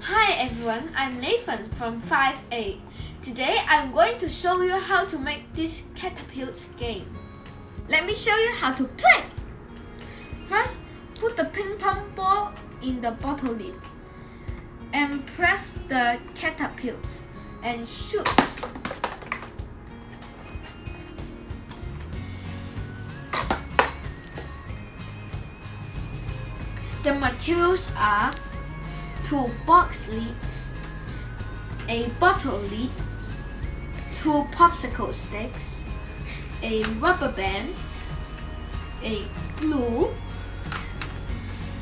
Hi everyone, I'm Nathan from 5A. Today I'm going to show you how to make this catapult game. Let me show you how to play. First, put the ping pong ball in the bottle lid and press the catapult and shoot. The materials are 2 box lids, a bottle lid, 2 popsicle sticks, a rubber band, a glue,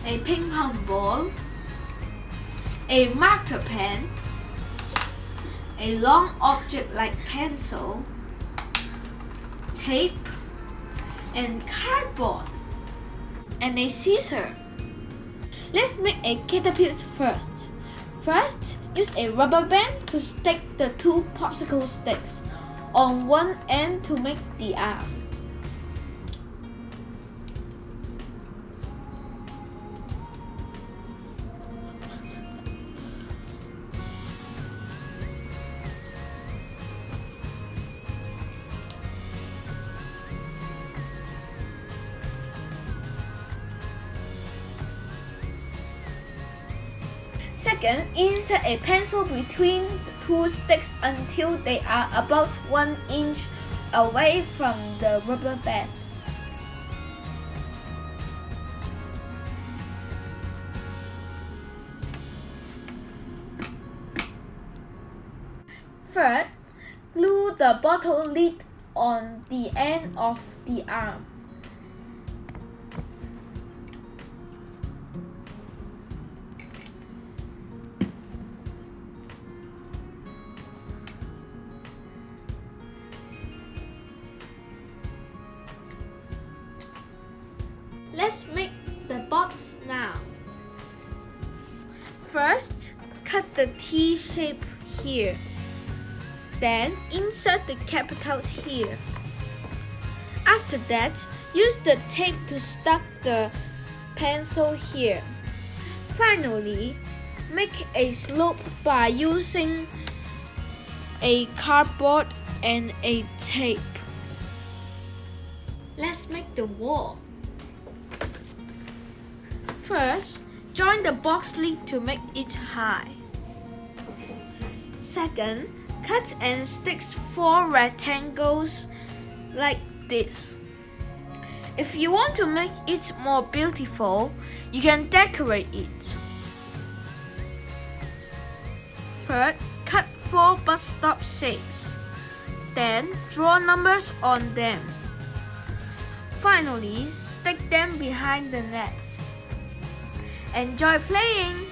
a ping pong ball, a marker pen, a long object like pencil, tape, and cardboard, and a scissor. Let's make a catapult first. First, use a rubber band to stick the 2 popsicle sticks on one end to make the arm. Second, insert a pencil between the 2 sticks until they are about 1 inch away from the rubber band. Third, glue the bottle lid on the end of the arm. Let's make the box now. First, cut the T shape here. Then, insert the catapult here. After that, use the tape to stuck the pencil here. Finally, make a slope by using a cardboard and a tape. Let's make the wall. First, join the box lid to make it high. Second, cut and stick 4 rectangles like this. If you want to make it more beautiful, you can decorate it. Third, cut 4 bus stop shapes. Then, draw numbers on them. Finally, stick them behind the nets. Enjoy playing!